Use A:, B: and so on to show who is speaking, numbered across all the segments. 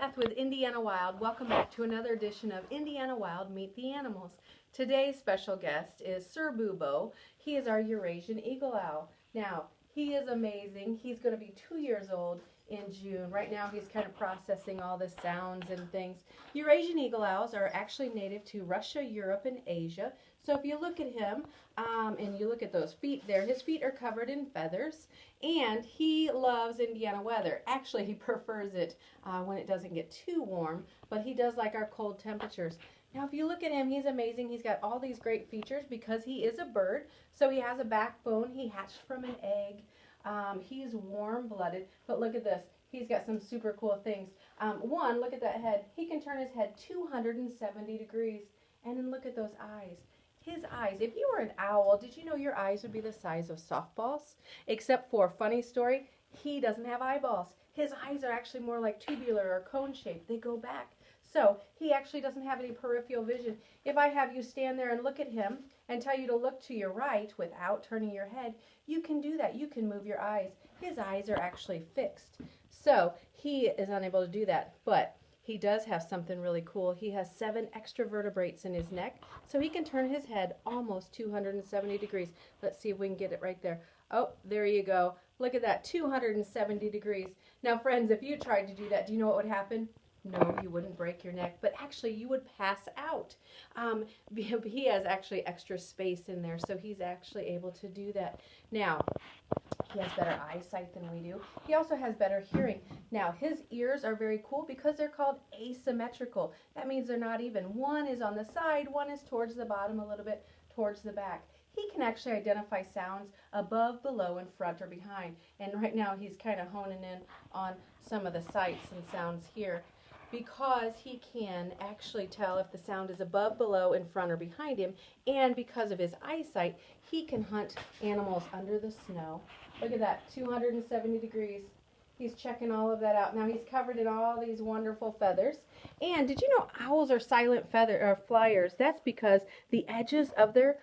A: Beth with Indiana Wild. Welcome back to another edition of Indiana Wild Meet the Animals. Today's special guest is Sir Bubo. He is our Eurasian Eagle Owl. Now, he is amazing. He's going to be 2 years old in June. Right now he's kind of processing all the sounds and things. Eurasian Eagle Owls are actually native to Russia, Europe, and Asia. So if you look at him and you look at those feet there, his feet are covered in feathers, and he loves Indiana weather. Actually, he prefers it when it doesn't get too warm, but he does like our cold temperatures. Now, if you look at him, he's amazing. He's got all these great features because he is a bird. So he has a backbone. He hatched from an egg. He's warm-blooded, but look at this. He's got some super cool things. One, look at that head. He can turn his head 270 degrees, and then look at those eyes. His eyes, if you were an owl, did you know your eyes would be the size of softballs? Except for, funny story, he doesn't have eyeballs. His eyes are actually more like tubular or cone-shaped. They go back. So he actually doesn't have any peripheral vision. If I have you stand there and look at him and tell you to look to your right without turning your head, you can do that. You can move your eyes. His eyes are actually fixed. So he is unable to do that, but he does have something really cool. He has 7 extra vertebrates in his neck, so he can turn his head almost 270 degrees. Let's see if we can get it right there. Oh, there you go. Look at that, 270 degrees. Now, friends, if you tried to do that, do you know what would happen? No, you wouldn't break your neck, but actually you would pass out. He has actually extra space in there, so he's actually able to do that. Now, he has better eyesight than we do. He also has better hearing. Now, his ears are very cool because they're called asymmetrical. That means they're not even. One is on the side, one is towards the bottom, a little bit towards the back. He can actually identify sounds above, below, in front, or behind. And right now he's kind of honing in on some of the sights and sounds here, because he can actually tell if the sound is above, below, in front, or behind him. And because of his eyesight, he can hunt animals under the snow. Look at that, 270 degrees. He's checking all of that out. Now he's covered in all these wonderful feathers. And did you know owls are silent flyers? That's because the edges of their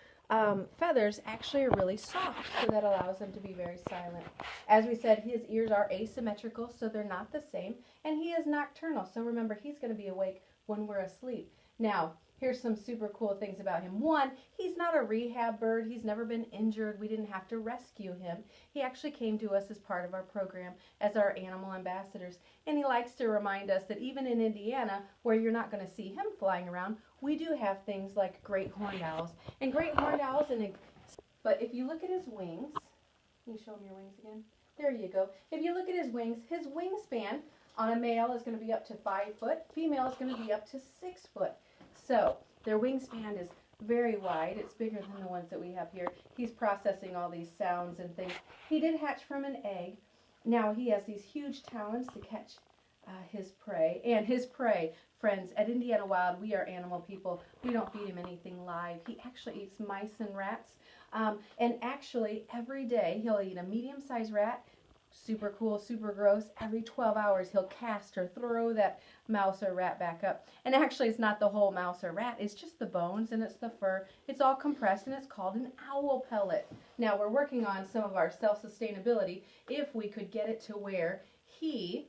A: feathers actually are really soft, so that allows them to be very silent. As we said, his ears are asymmetrical, so they're not the same, and he is nocturnal, so remember, he's going to be awake when we're asleep. Now, here's some super cool things about him. One, he's not a rehab bird. He's never been injured. We didn't have to rescue him. He actually came to us as part of our program as our animal ambassadors, and he likes to remind us that even in Indiana, where you're not going to see him flying around, we do have things like great horned owls. And great horned owls, but if you look at his wings, can you show him your wings again? There you go. If you look at his wingspan on a male is going to be up to 5 foot. Female is going to be up to 6 foot. So their wingspan is very wide. It's bigger than the ones that we have here. He's processing all these sounds and things. He did hatch from an egg. Now he has these huge talons to catch his prey. And his prey, friends, at Indiana Wild, we are animal people. We don't feed him anything live. He actually eats mice and rats. And actually, every day, he'll eat a medium-sized rat. Super cool, super gross. Every 12 hours, he'll cast or throw that mouse or rat back up. And actually, it's not the whole mouse or rat. It's just the bones and it's the fur. It's all compressed, and it's called an owl pellet. Now, we're working on some of our self-sustainability. If we could get it to where he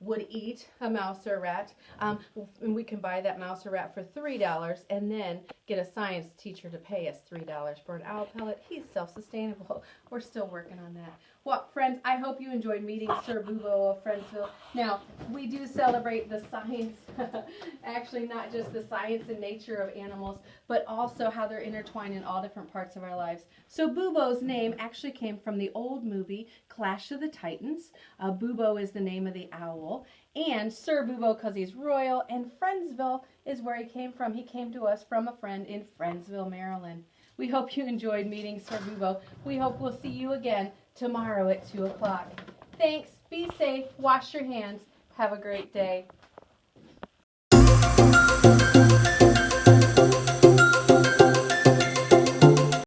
A: would eat a mouse or rat, and we can buy that mouse or rat for $3 and then get a science teacher to pay us $3 for an owl pellet. He's self-sustainable. We're still working on that. Well, friends, I hope you enjoyed meeting Sir Bubo of Friendsville. Now, we do celebrate the science, actually not just the science and nature of animals, but also how they're intertwined in all different parts of our lives. So Bubo's name actually came from the old movie Clash of the Titans. Bubo is the name of the owl, and Sir Bubo because he's royal, and Friendsville is where he came from. He came to us from a friend in Friendsville, Maryland. We hope you enjoyed meeting Sir Bubo. We hope we'll see you again tomorrow at 2 o'clock. Thanks. Be safe. Wash your hands. Have a great day.